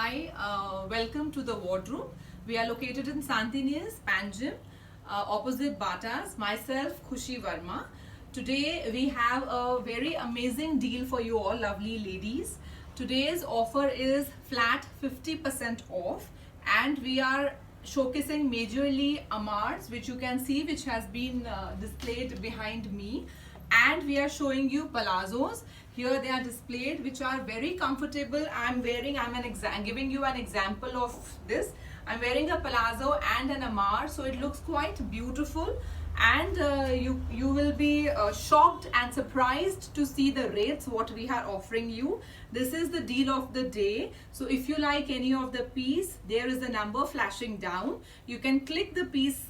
Hi, welcome to the wardrobe. We are located in Santinius, Panjim, opposite Batas. Myself, Khushi Verma. Today we have a very amazing deal for you all, lovely ladies. Today's offer is flat 50% off, and we are showcasing majorly Amars, which you can see, which has been displayed behind me, and we are showing you palazzos. Here they are displayed, which are very comfortable. I'm giving you an example of this. I'm wearing a palazzo and an amar, so it looks quite beautiful, and you will be shocked and surprised to see the rates what we are offering you. This is the deal of the day. So if you like any of the piece, there is a number flashing down. You can click the piece,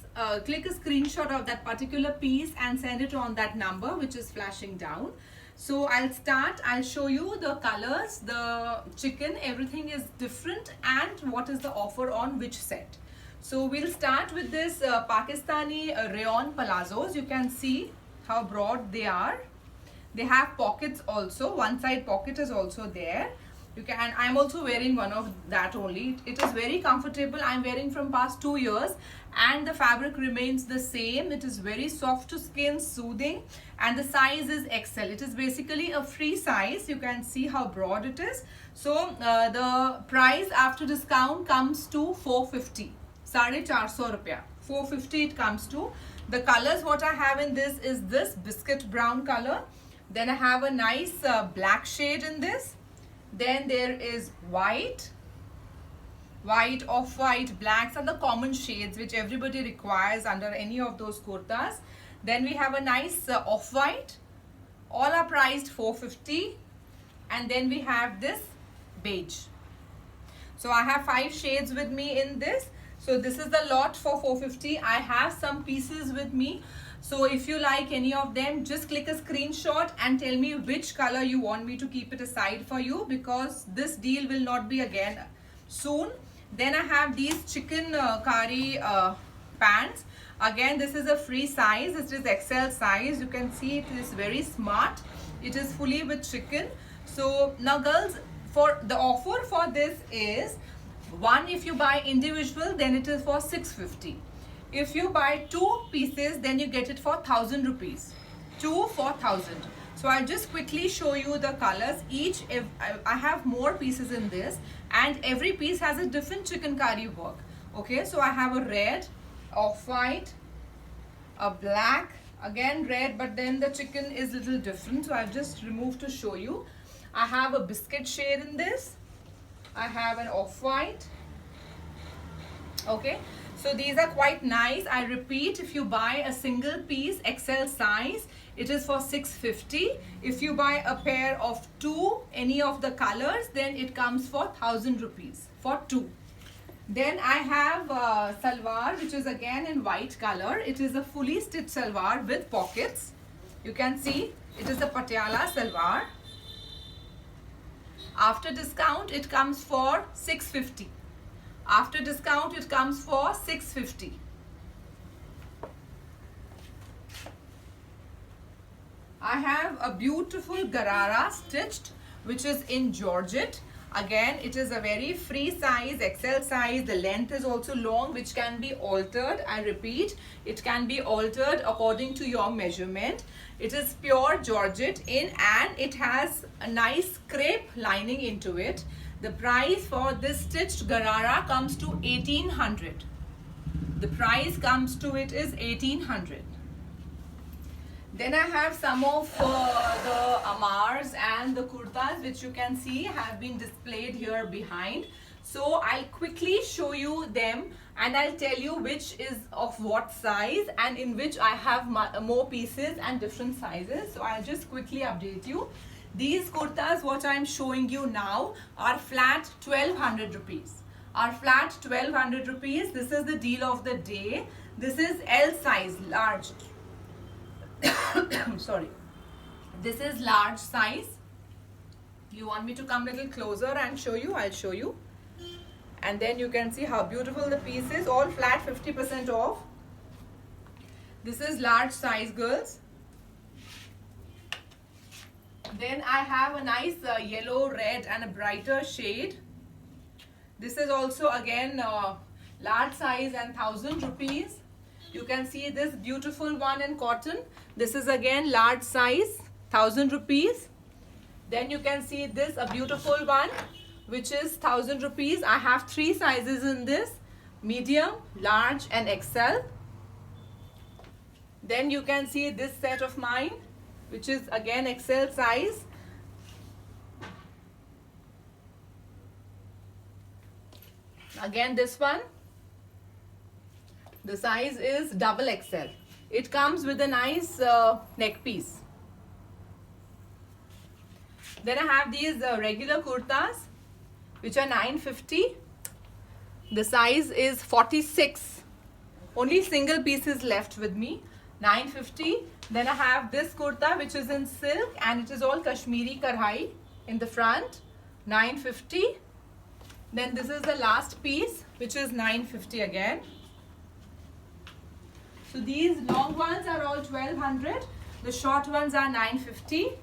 click a screenshot of that particular piece and send it on that number which is flashing down. So I'll show you the colors, the chicken, everything is different, and what is the offer on which set. So we'll start with this Pakistani rayon palazzos. You can see how broad they are. They have pockets also. One side pocket is also there. I'm also wearing one of that only. It is very comfortable. I'm wearing from past 2 years, and the fabric remains the same. It is very soft to skin, soothing, and the size is XL. It is basically a free size. You can see how broad it is. So the price after discount comes to 450. 450 rupiah. 450 it comes to. The colors what I have in this is this biscuit brown color. Then I have a nice black shade in this. Then there is white, off-white, blacks are the common shades which everybody requires under any of those kurtas. Then we have a nice off-white. All are priced 450. And then we have this beige. So I have 5 shades with me in this. So this is the lot for 450. I have some pieces with me. So if you like any of them, just click a screenshot and tell me which color you want me to keep it aside for you, because this deal will not be again soon. Then I have these chicken curry pants. Again, this is a free size. It is XL size. You can see it is very smart. It is fully with chicken. So now girls, for the offer for this is one, if you buy individual, then it is for 650. If you buy 2 pieces, then you get it for 1000 rupees. 2 for 1000. So I'll just quickly show you the colors. I have more pieces in this, and every piece has a different chicken curry work. Okay, so I have a red, off-white, a black, again red, but then the chicken is little different. So I've just removed to show you. I have a biscuit shade in this. I have an off-white. Okay, so these are quite nice. I repeat, if you buy a single piece XL size, it is for 650. If you buy a pair of 2, any of the colors, then it comes for 1000 rupees for 2. Then I have salwar, which is again in white color. It is a fully stitched salwar with pockets. You can see it is a Patiala salwar. After discount, it comes for 650. After discount, it comes for 650. I have a beautiful Garara stitched, which is in Georgette. Again, it is a very free size, XL size. The length is also long, which can be altered. I repeat, it can be altered according to your measurement. It is pure Georgette and it has a nice crepe lining into it. The price for this stitched Garara comes to 1800. The price comes to it is 1800. Then I have some of the Amars and the kurtas, which you can see have been displayed here behind. So I'll quickly show you them, and I'll tell you which is of what size and in which I have more pieces and different sizes. So I'll just quickly update you. These kurtas, what I'm showing you now, are flat 1200 rupees. Are flat 1200 rupees. This is the deal of the day. This is L size, large. Sorry. This is large size. You want me to come a little closer and show you? I'll show you. And then you can see how beautiful the piece is. All flat 50% off. This is large size, girls. Then I have a nice yellow, red and a brighter shade. This is also again large size and 1,000 rupees. You can see this beautiful one in cotton. This is again large size, 1,000 rupees. Then you can see this, a beautiful one, which is 1,000 rupees. I have 3 sizes in this: medium, large and XL. Then you can see this set of mine, which is again XL size. Again this one, the size is double XL. It comes with a nice neck piece. Then I have these regular kurtas, which are 950. The size is 46. Only single pieces left with me. 950. Then I have this kurta, which is in silk and it is all Kashmiri karhai in the front. 950. Then this is the last piece, which is 950 again. So these long ones are all 1,200. The short ones are 950.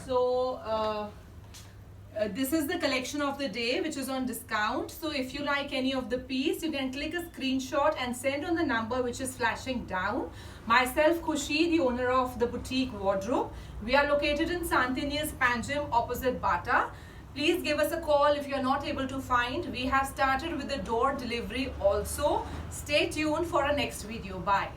So this is the collection of the day, which is on discount. So if you like any of the piece, you can click a screenshot and send on the number which is flashing down. Myself, Khushi, the owner of the boutique wardrobe. We are located in Santinius, Panjim, opposite Bata. Please give us a call if you are not able to find. We have started with the door delivery also. Stay tuned for our next video. Bye.